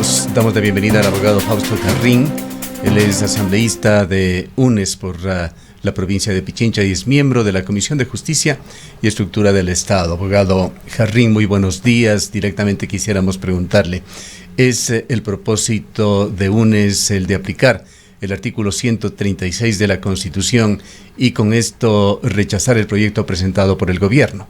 Nosotros damos la bienvenida al abogado Fausto Jarrín. Él es asambleísta de UNES por la provincia de Pichincha y es miembro de la Comisión de Justicia y Estructura del Estado. Abogado Jarrín, muy buenos días. Directamente quisiéramos preguntarle, ¿es el propósito de UNES el de aplicar el artículo 136 de la Constitución y con esto rechazar el proyecto presentado por el gobierno?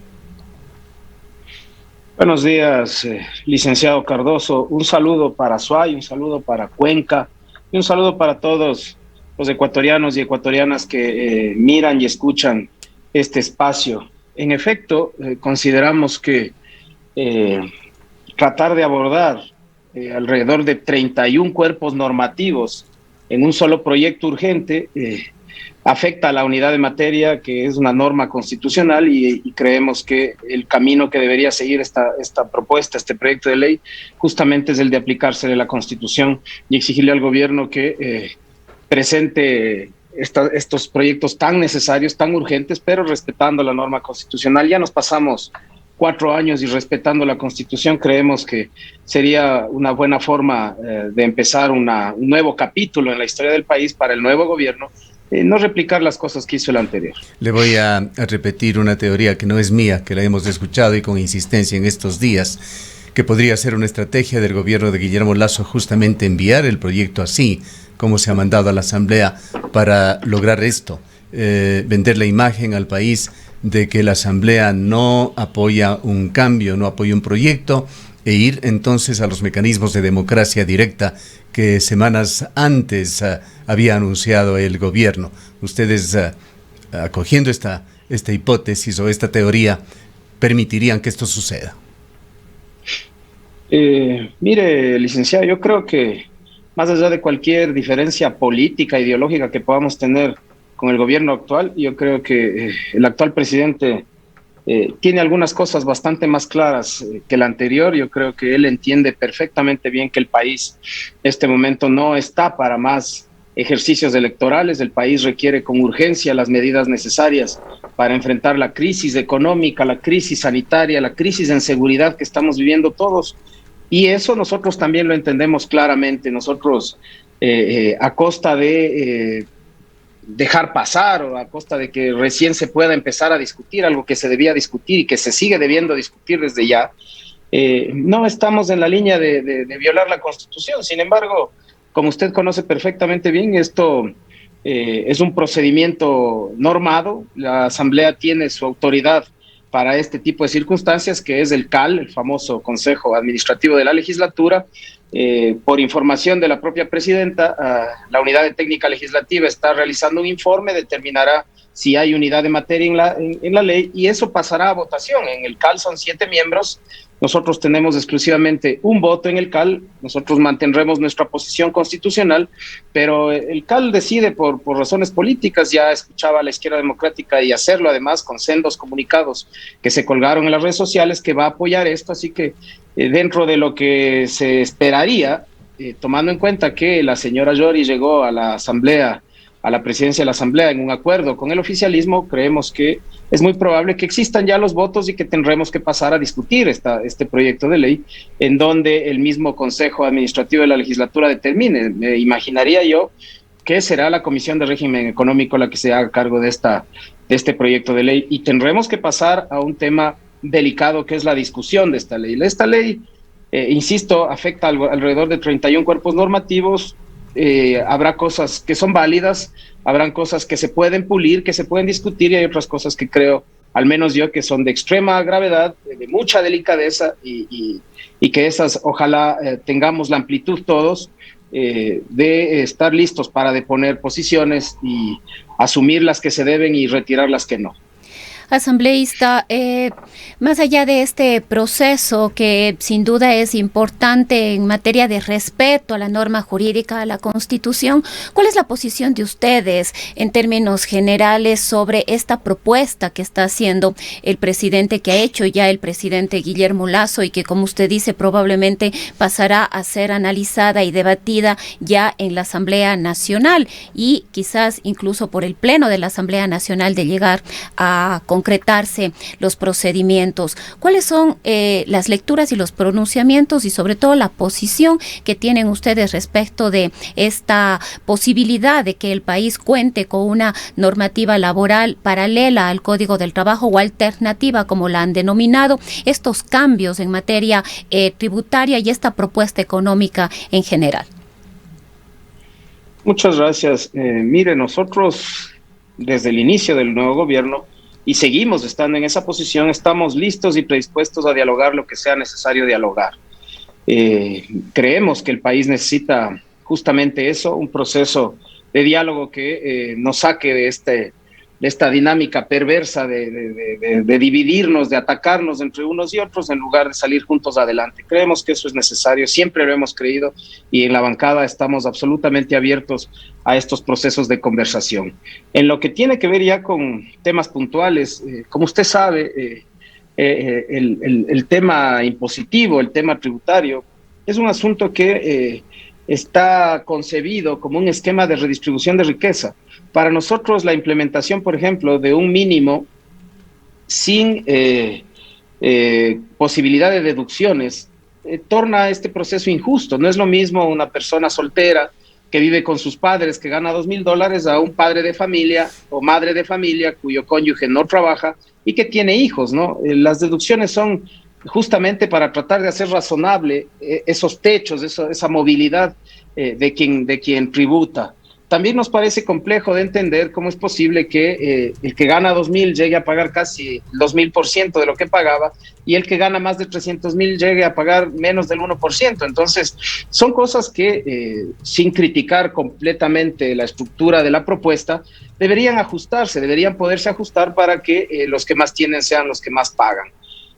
Buenos días, licenciado Cardoso. Un saludo para Suay, un saludo para Cuenca y un saludo para todos los ecuatorianos y ecuatorianas que miran y escuchan este espacio. En efecto, consideramos que tratar de abordar alrededor de 31 cuerpos normativos en un solo proyecto urgente afecta a la unidad de materia, que es una norma constitucional, y creemos que el camino que debería seguir esta propuesta, este proyecto de ley, justamente es el de aplicársele la Constitución y exigirle al gobierno que presente estos proyectos tan necesarios, tan urgentes, pero respetando la norma constitucional. Ya nos pasamos 4 años y respetando la Constitución, creemos que sería una buena forma de empezar un nuevo capítulo en la historia del país para el nuevo gobierno, no replicar las cosas que hizo el anterior. Le voy a repetir una teoría que no es mía, que la hemos escuchado y con insistencia en estos días, que podría ser una estrategia del gobierno de Guillermo Lasso justamente enviar el proyecto así, como se ha mandado a la Asamblea, para lograr esto, vender la imagen al país de que la Asamblea no apoya un cambio, no apoya un proyecto, e ir entonces a los mecanismos de democracia directa que semanas antes había anunciado el gobierno. Ustedes, acogiendo esta hipótesis o esta teoría, ¿permitirían que esto suceda? Mire, licenciado, yo creo que más allá de cualquier diferencia política, ideológica que podamos tener con el gobierno actual, yo creo que el actual presidente tiene algunas cosas bastante más claras que el anterior. Yo creo que él entiende perfectamente bien que el país en este momento no está para más ejercicios electorales. El país requiere con urgencia las medidas necesarias para enfrentar la crisis económica, la crisis sanitaria, la crisis en seguridad que estamos viviendo todos. Y eso nosotros también lo entendemos claramente. Nosotros, a costa de dejar pasar o a costa de que recién se pueda empezar a discutir algo que se debía discutir y que se sigue debiendo discutir desde ya, no estamos en la línea de violar la Constitución. Sin embargo, como usted conoce perfectamente bien, esto es un procedimiento normado. La Asamblea tiene su autoridad para este tipo de circunstancias, que es el CAL, el famoso Consejo Administrativo de la Legislatura. Por información de la propia presidenta, la Unidad de Técnica Legislativa está realizando un informe, determinará si hay unidad de materia en la ley, y eso pasará a votación. En el CAL son 7 miembros, nosotros tenemos exclusivamente un voto en el CAL, nosotros mantendremos nuestra posición constitucional, pero el CAL decide por razones políticas. Ya escuchaba a la izquierda democrática y hacerlo además con sendos comunicados que se colgaron en las redes sociales, que va a apoyar esto. Así que dentro de lo que se esperaría, tomando en cuenta que la señora Yori llegó a la Asamblea, a la presidencia de la Asamblea en un acuerdo con el oficialismo, creemos que es muy probable que existan ya los votos y que tendremos que pasar a discutir este proyecto de ley, en donde el mismo Consejo Administrativo de la Legislatura determine. Me imaginaría yo que será la Comisión de Régimen Económico la que se haga cargo de este proyecto de ley, y tendremos que pasar a un tema delicado, que es la discusión de esta ley. Esta ley, insisto, afecta alrededor de 31 cuerpos normativos. Habrá cosas que son válidas, habrán cosas que se pueden pulir, que se pueden discutir, y hay otras cosas que creo, al menos yo, que son de extrema gravedad, de mucha delicadeza, y que esas ojalá tengamos la amplitud todos de estar listos para deponer posiciones y asumir las que se deben y retirar las que no. Asambleísta, más allá de este proceso que sin duda es importante en materia de respeto a la norma jurídica, a la Constitución, ¿cuál es la posición de ustedes en términos generales sobre esta propuesta que está haciendo el presidente, que ha hecho ya el presidente Guillermo Lasso, y que, como usted dice, probablemente pasará a ser analizada y debatida ya en la Asamblea Nacional y quizás incluso por el Pleno de la Asamblea Nacional de llegar a concluir concretarse los procedimientos. ¿Cuáles son las lecturas y los pronunciamientos y sobre todo la posición que tienen ustedes respecto de esta posibilidad de que el país cuente con una normativa laboral paralela al Código del Trabajo o alternativa, como la han denominado, estos cambios en materia tributaria y esta propuesta económica en general? Muchas gracias. Mire, nosotros desde el inicio del nuevo gobierno, y seguimos estando en esa posición, estamos listos y predispuestos a dialogar lo que sea necesario dialogar. Creemos que el país necesita justamente eso, un proceso de diálogo que nos saque de esta dinámica perversa de dividirnos, de atacarnos entre unos y otros en lugar de salir juntos adelante. Creemos que eso es necesario, siempre lo hemos creído y en la bancada estamos absolutamente abiertos a estos procesos de conversación. En lo que tiene que ver ya con temas puntuales, como usted sabe, el tema impositivo, el tema tributario, es un asunto que está concebido como un esquema de redistribución de riqueza. Para nosotros la implementación, por ejemplo, de un mínimo sin posibilidad de deducciones torna este proceso injusto. No es lo mismo una persona soltera que vive con sus padres que gana $2,000 a un padre de familia o madre de familia cuyo cónyuge no trabaja y que tiene hijos, ¿no? Las deducciones son justamente para tratar de hacer razonable esos techos, esa movilidad de quien tributa. También nos parece complejo de entender cómo es posible que el que gana 2,000 llegue a pagar casi el 2,000% de lo que pagaba y el que gana más de 300,000 llegue a pagar menos del 1%. Entonces, son cosas que, sin criticar completamente la estructura de la propuesta, deberían ajustarse, deberían poderse ajustar para que los que más tienen sean los que más pagan.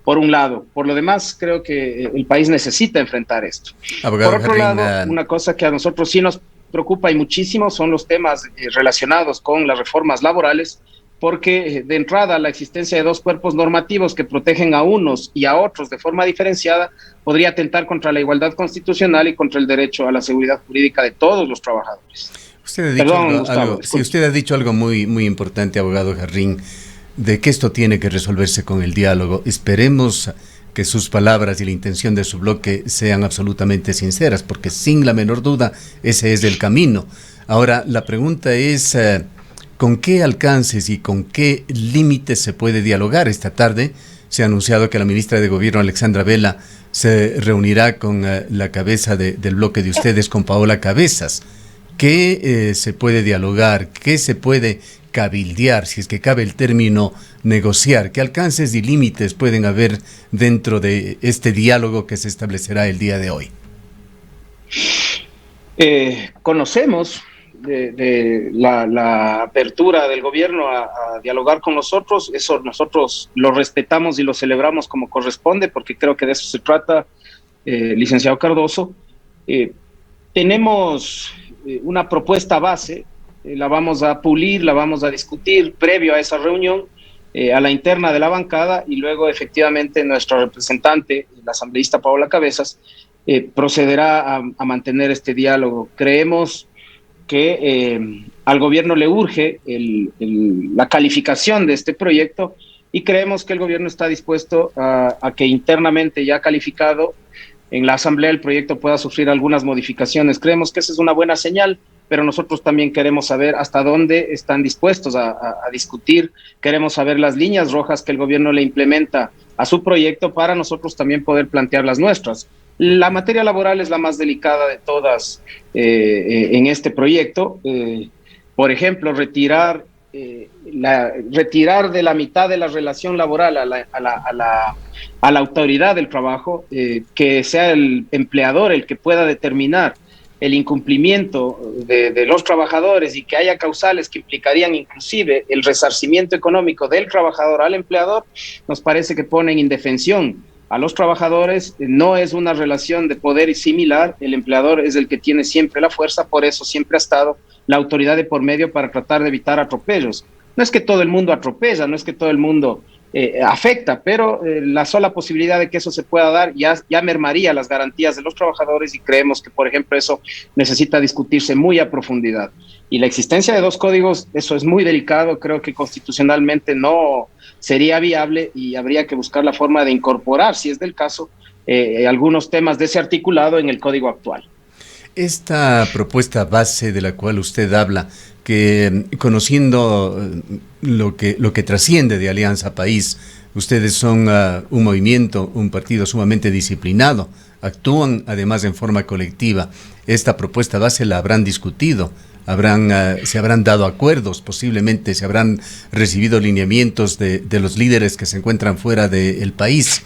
Por un lado. Por lo demás, creo que el país necesita enfrentar esto. Abogado por otro lado, una cosa que a nosotros sí nos preocupa y muchísimo son los temas relacionados con las reformas laborales, porque de entrada la existencia de dos cuerpos normativos que protegen a unos y a otros de forma diferenciada podría atentar contra la igualdad constitucional y contra el derecho a la seguridad jurídica de todos los trabajadores. Usted ha dicho algo muy, muy importante, abogado Jarrín, de que esto tiene que resolverse con el diálogo. Esperemos que sus palabras y la intención de su bloque sean absolutamente sinceras, porque sin la menor duda ese es el camino. Ahora, la pregunta es, ¿con qué alcances y con qué límites se puede dialogar? Esta tarde se ha anunciado que la ministra de Gobierno, Alexandra Vela, se reunirá con la cabeza del bloque de ustedes, con Paola Cabezas. ¿Qué se puede dialogar? ¿Qué se puede cabildear, si es que cabe el término negociar? ¿Qué alcances y límites pueden haber dentro de este diálogo que se establecerá el día de hoy? Conocemos de la apertura del gobierno a dialogar con nosotros. Eso nosotros lo respetamos y lo celebramos como corresponde, porque creo que de eso se trata, licenciado Cardoso. Tenemos una propuesta base, la vamos a pulir, la vamos a discutir previo a esa reunión, a la interna de la bancada, y luego efectivamente nuestra representante, la asambleísta Paola Cabezas, procederá a mantener este diálogo. Creemos que al gobierno le urge la calificación de este proyecto, y creemos que el gobierno está dispuesto a que internamente, ya calificado en la asamblea, el proyecto pueda sufrir algunas modificaciones. Creemos que esa es una buena señal, pero nosotros también queremos saber hasta dónde están dispuestos a discutir. Queremos saber las líneas rojas que el gobierno le implementa a su proyecto para nosotros también poder plantear las nuestras. La materia laboral es la más delicada de todas en este proyecto. Por ejemplo, retirar de la mitad de la relación laboral a la autoridad del trabajo, que sea el empleador el que pueda determinar el incumplimiento de los trabajadores y que haya causales que implicarían inclusive el resarcimiento económico del trabajador al empleador, nos parece que pone en indefensión a los trabajadores. No es una relación de poder similar, el empleador es el que tiene siempre la fuerza, por eso siempre ha estado la autoridad de por medio para tratar de evitar atropellos. No es que todo el mundo atropella, no es que todo el mundo afecta, pero la sola posibilidad de que eso se pueda dar ya mermaría las garantías de los trabajadores y creemos que, por ejemplo, eso necesita discutirse muy a profundidad. Y la existencia de dos códigos, eso es muy delicado, creo que constitucionalmente no sería viable y habría que buscar la forma de incorporar, si es del caso, algunos temas de ese articulado en el código actual. Esta propuesta base de la cual usted habla, que conociendo lo que trasciende de Alianza País, ustedes son un movimiento, un partido sumamente disciplinado, actúan además en forma colectiva. Esta propuesta base la habrán discutido, se habrán dado acuerdos, posiblemente se habrán recibido lineamientos de los líderes que se encuentran fuera del país.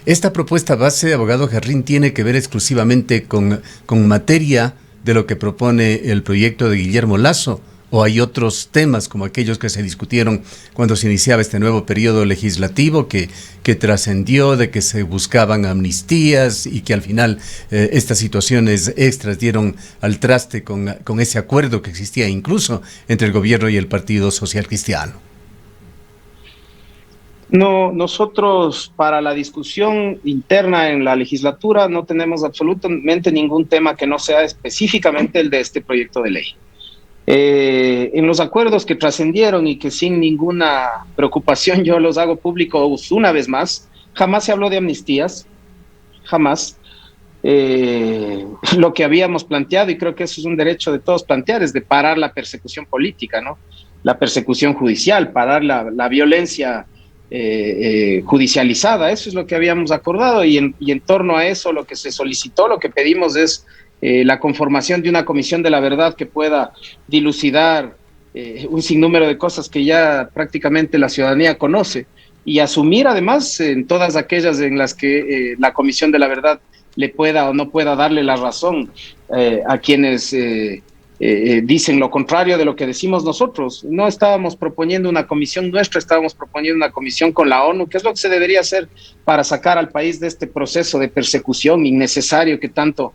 Esta propuesta base, abogado Jarrín, tiene que ver exclusivamente con materia de lo que propone el proyecto de Guillermo Lasso, o hay otros temas como aquellos que se discutieron cuando se iniciaba este nuevo periodo legislativo que trascendió de que se buscaban amnistías y que al final estas situaciones extras dieron al traste con ese acuerdo que existía incluso entre el gobierno y el Partido Social Cristiano. No, nosotros para la discusión interna en la legislatura no tenemos absolutamente ningún tema que no sea específicamente el de este proyecto de ley. En los acuerdos que trascendieron y que sin ninguna preocupación yo los hago públicos una vez más, jamás se habló de amnistías, jamás. Lo que habíamos planteado, y creo que eso es un derecho de todos plantear, es de parar la persecución política, ¿no? La persecución judicial, parar la violencia judicializada, eso es lo que habíamos acordado y en torno a eso lo que se solicitó, lo que pedimos es la conformación de una comisión de la verdad que pueda dilucidar un sinnúmero de cosas que ya prácticamente la ciudadanía conoce y asumir además en todas aquellas en las que la comisión de la verdad le pueda o no pueda darle la razón a quienes dicen lo contrario de lo que decimos nosotros. No estábamos proponiendo una comisión nuestra, estábamos proponiendo una comisión con la ONU, que es lo que se debería hacer para sacar al país de este proceso de persecución innecesario que tanto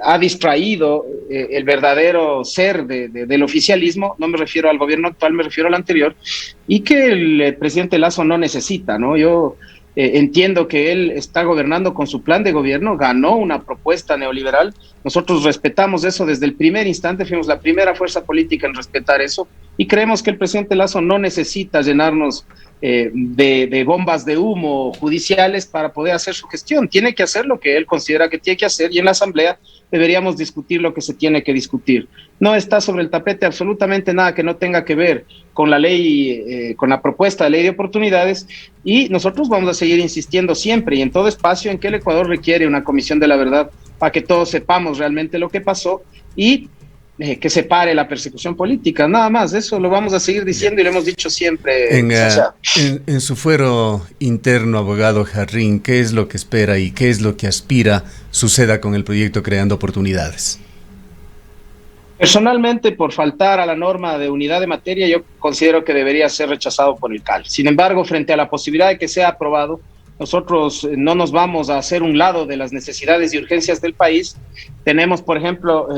ha distraído el verdadero ser del oficialismo. No me refiero al gobierno actual, me refiero al anterior, y que el presidente Lasso no necesita, ¿no? Yo entiendo que él está gobernando con su plan de gobierno, ganó una propuesta neoliberal, nosotros respetamos eso desde el primer instante, fuimos la primera fuerza política en respetar eso y creemos que el presidente Lasso no necesita llenarnos de bombas de humo judiciales para poder hacer su gestión, tiene que hacer lo que él considera que tiene que hacer y en la asamblea deberíamos discutir lo que se tiene que discutir. No está sobre el tapete absolutamente nada que no tenga que ver con la ley, con la propuesta de ley de oportunidades y nosotros vamos a seguir insistiendo siempre y en todo espacio en que el Ecuador requiere una comisión de la verdad para que todos sepamos realmente lo que pasó y que se pare la persecución política, nada más, eso lo vamos a seguir diciendo y lo hemos dicho siempre. En su fuero interno, abogado Jarrín, ¿qué es lo que espera y qué es lo que aspira suceda con el proyecto Creando Oportunidades? Personalmente, por faltar a la norma de unidad de materia, yo considero que debería ser rechazado por el CAL. Sin embargo, frente a la posibilidad de que sea aprobado, nosotros no nos vamos a hacer un lado de las necesidades y urgencias del país. Tenemos, por ejemplo,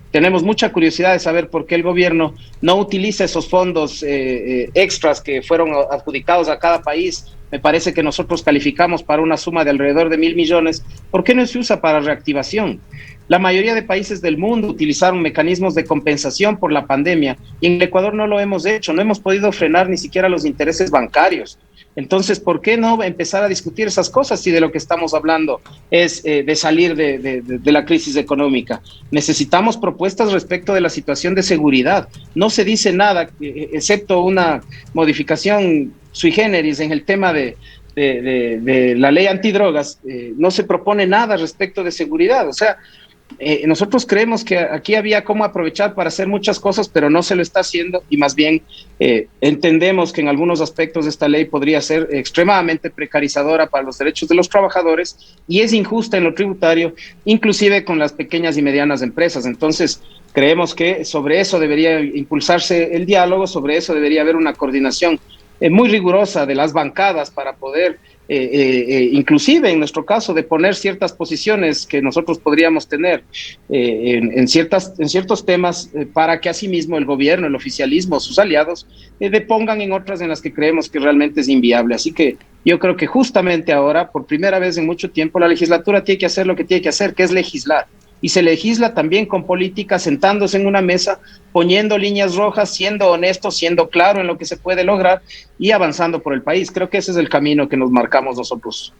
tenemos mucha curiosidad de saber por qué el gobierno no utiliza esos fondos extras que fueron adjudicados a cada país. Me parece que nosotros calificamos para una suma de alrededor de 1.000 millones. ¿Por qué no se usa para reactivación? La mayoría de países del mundo utilizaron mecanismos de compensación por la pandemia y en el Ecuador no lo hemos hecho, no hemos podido frenar ni siquiera los intereses bancarios. Entonces, ¿por qué no empezar a discutir esas cosas si de lo que estamos hablando es de salir de la crisis económica? Necesitamos propuestas respecto de la situación de seguridad. No se dice nada, excepto una modificación sui generis en el tema de la ley antidrogas. No se propone nada respecto de seguridad. O sea, nosotros creemos que aquí había cómo aprovechar para hacer muchas cosas, pero no se lo está haciendo y más bien entendemos que en algunos aspectos esta ley podría ser extremadamente precarizadora para los derechos de los trabajadores y es injusta en lo tributario, inclusive con las pequeñas y medianas empresas. Entonces, creemos que sobre eso debería impulsarse el diálogo, sobre eso debería haber una coordinación muy rigurosa de las bancadas para poder inclusive en nuestro caso, de poner ciertas posiciones que nosotros podríamos tener en ciertos temas para que asimismo el gobierno, el oficialismo, sus aliados, depongan en otras en las que creemos que realmente es inviable. Así que yo creo que justamente ahora, por primera vez en mucho tiempo, la legislatura tiene que hacer lo que tiene que hacer, que es legislar. Y se legisla también con política, sentándose en una mesa, poniendo líneas rojas, siendo honesto, siendo claro en lo que se puede lograr y avanzando por el país. Creo que ese es el camino que nos marcamos nosotros.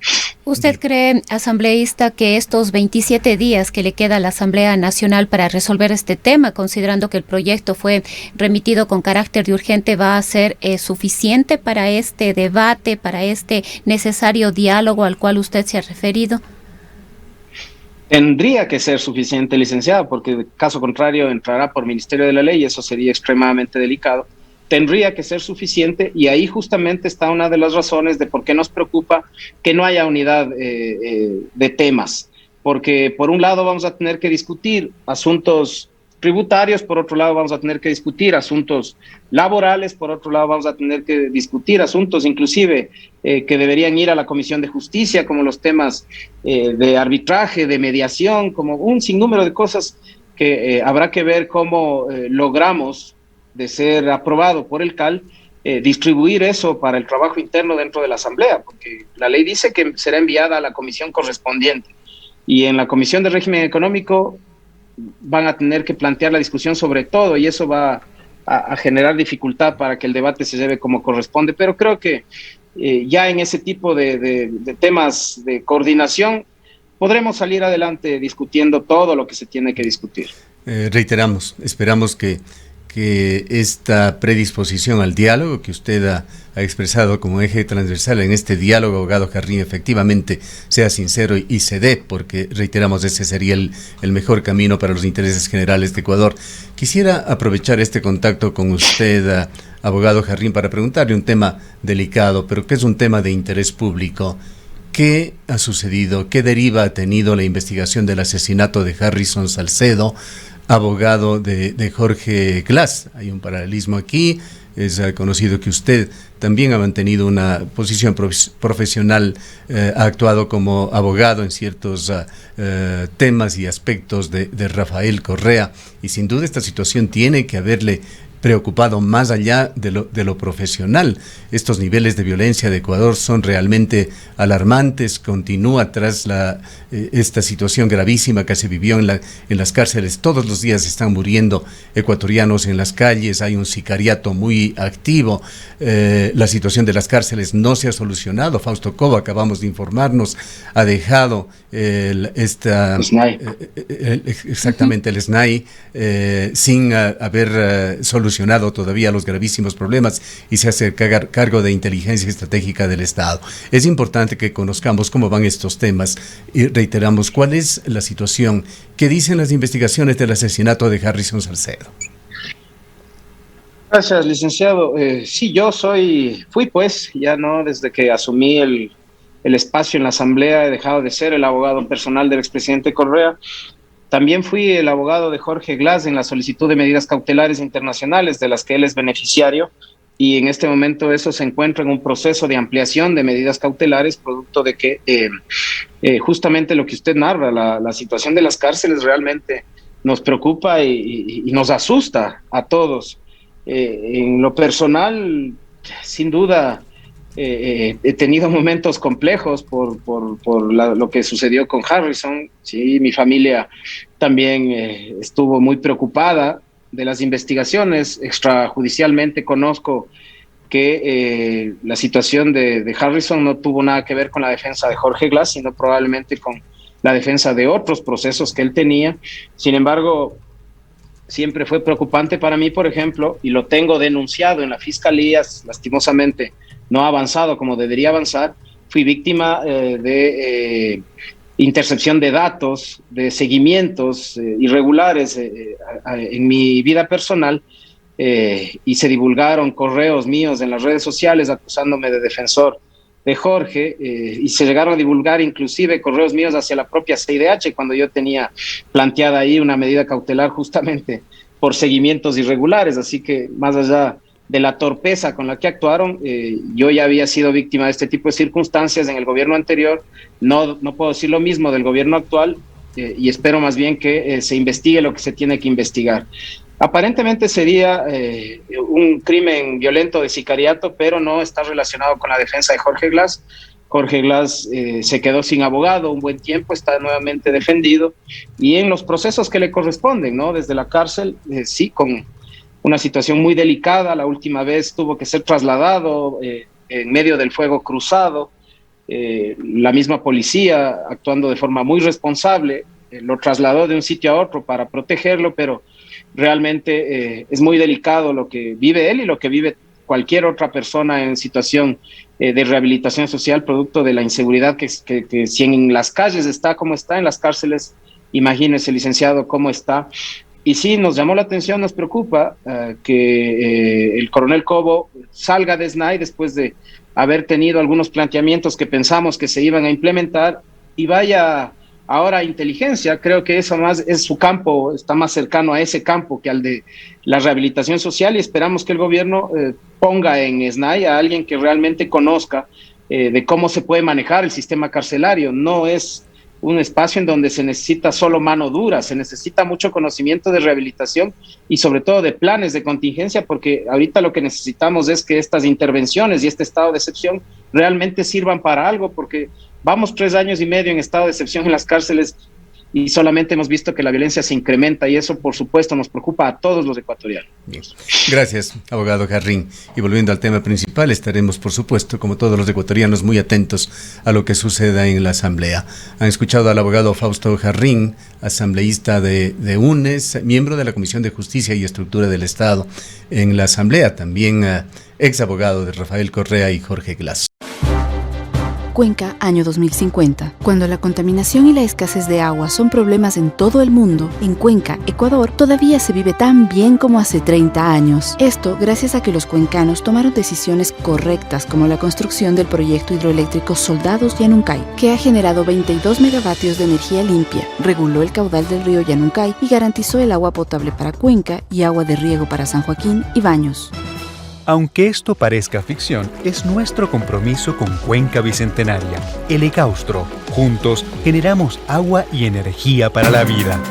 ¿Usted cree, asambleísta, que estos 27 días que le queda a la Asamblea Nacional para resolver este tema, considerando que el proyecto fue remitido con carácter de urgente, va a ser suficiente para este debate, para este necesario diálogo al cual usted se ha referido? Tendría que ser suficiente, licenciada, porque de caso contrario entrará por Ministerio de la Ley y eso sería extremadamente delicado. Tendría que ser suficiente y ahí justamente está una de las razones de por qué nos preocupa que no haya unidad de temas. Porque por un lado vamos a tener que discutir asuntos tributarios, por otro lado vamos a tener que discutir asuntos laborales, por otro lado vamos a tener que discutir asuntos inclusive que deberían ir a la Comisión de Justicia, como los temas de arbitraje, de mediación, como un sinnúmero de cosas que habrá que ver cómo logramos, de ser aprobado por el CAL, distribuir eso para el trabajo interno dentro de la Asamblea, porque la ley dice que será enviada a la comisión correspondiente y en la Comisión de Régimen Económico van a tener que plantear la discusión sobre todo y eso va a generar dificultad para que el debate se lleve como corresponde, pero creo que ya en ese tipo de temas de coordinación podremos salir adelante discutiendo todo lo que se tiene que discutir. Reiteramos, esperamos que esta predisposición al diálogo que usted ha expresado como eje transversal en este diálogo, abogado Jarrín, efectivamente sea sincero y se dé, porque reiteramos, ese sería el mejor camino para los intereses generales de Ecuador. Quisiera aprovechar este contacto con usted, abogado Jarrín, para preguntarle un tema delicado, pero que es un tema de interés público. ¿Qué ha sucedido? ¿Qué deriva ha tenido la investigación del asesinato de Harrison Salcedo, abogado de Jorge Glass? Hay un paralelismo aquí. Es conocido que usted también ha mantenido una posición profesional, ha actuado como abogado en ciertos temas y aspectos de Rafael Correa, y sin duda esta situación tiene que haberle preocupado más allá de lo profesional. Estos niveles de violencia de Ecuador son realmente alarmantes. Continúa tras esta situación gravísima que se vivió en las cárceles. Todos los días están muriendo ecuatorianos en las calles, hay un sicariato muy activo. La situación de las cárceles no se ha solucionado. Fausto Cova, acabamos de informarnos, ha dejado el SNAI sin haber solucionado todavía los gravísimos problemas y se hace cargo de inteligencia estratégica del Estado. Es importante que conozcamos cómo van estos temas y reiteramos cuál es la situación. ¿Qué dicen las investigaciones del asesinato de Harrison Salcedo? Gracias, licenciado. Sí, fui pues, ya no, desde que asumí el espacio en la Asamblea, he dejado de ser el abogado personal del expresidente Correa. También fui el abogado de Jorge Glass en la solicitud de medidas cautelares internacionales de las que él es beneficiario, y en este momento eso se encuentra en un proceso de ampliación de medidas cautelares, producto de que justamente lo que usted narra, la situación de las cárceles realmente nos preocupa y nos asusta a todos. En lo personal, sin duda, he tenido momentos complejos por lo que sucedió con Harrison. Sí, mi familia también estuvo muy preocupada de las investigaciones. Extrajudicialmente conozco que la situación de Harrison no tuvo nada que ver con la defensa de Jorge Glass, sino probablemente con la defensa de otros procesos que él tenía. Sin embargo, siempre fue preocupante para mí, por ejemplo, y lo tengo denunciado en la fiscalía, lastimosamente no ha avanzado como debería avanzar. Fui víctima de intercepción de datos, de seguimientos irregulares en mi vida personal, y se divulgaron correos míos en las redes sociales acusándome de defensor de Jorge, y se llegaron a divulgar inclusive correos míos hacia la propia CIDH cuando yo tenía planteada ahí una medida cautelar justamente por seguimientos irregulares. Así que más allá de la torpeza con la que actuaron. Yo ya había sido víctima de este tipo de circunstancias en el gobierno anterior, no puedo decir lo mismo del gobierno actual, y espero más bien que se investigue lo que se tiene que investigar. Aparentemente sería un crimen violento de sicariato, pero no está relacionado con la defensa de Jorge Glass. Jorge Glass se quedó sin abogado un buen tiempo, está nuevamente defendido, y en los procesos que le corresponden, ¿no? Desde la cárcel, sí, con una situación muy delicada. La última vez tuvo que ser trasladado en medio del fuego cruzado. La misma policía, actuando de forma muy responsable, lo trasladó de un sitio a otro para protegerlo, pero realmente es muy delicado lo que vive él y lo que vive cualquier otra persona en situación de rehabilitación social, producto de la inseguridad que si en las calles está como está, en las cárceles, imagínese, licenciado, cómo está. Y sí, nos llamó la atención, nos preocupa que el coronel Cobo salga de SNAI después de haber tenido algunos planteamientos que pensamos que se iban a implementar, y vaya ahora a inteligencia. Creo que eso más es su campo, está más cercano a ese campo que al de la rehabilitación social, y esperamos que el gobierno ponga en SNAI a alguien que realmente conozca de cómo se puede manejar el sistema carcelario. No es un espacio en donde se necesita solo mano dura, se necesita mucho conocimiento de rehabilitación y sobre todo de planes de contingencia, porque ahorita lo que necesitamos es que estas intervenciones y este estado de excepción realmente sirvan para algo, porque vamos 3 años y medio en estado de excepción en las cárceles y solamente hemos visto que la violencia se incrementa, y eso por supuesto nos preocupa a todos los ecuatorianos. Bien. Gracias, abogado Jarrín. Y volviendo al tema principal, estaremos por supuesto, como todos los ecuatorianos, muy atentos a lo que suceda en la Asamblea. Han escuchado al abogado Fausto Jarrín, asambleísta de UNES, miembro de la Comisión de Justicia y Estructura del Estado en la Asamblea, también ex abogado de Rafael Correa y Jorge Glass. Cuenca, año 2050. Cuando la contaminación y la escasez de agua son problemas en todo el mundo, en Cuenca, Ecuador, todavía se vive tan bien como hace 30 años. Esto gracias a que los cuencanos tomaron decisiones correctas, como la construcción del proyecto hidroeléctrico Soldados Yanuncay, que ha generado 22 megavatios de energía limpia, reguló el caudal del río Yanuncay y garantizó el agua potable para Cuenca y agua de riego para San Joaquín y Baños. Aunque esto parezca ficción, es nuestro compromiso con Cuenca Bicentenaria, el Ecaustro. Juntos generamos agua y energía para la vida.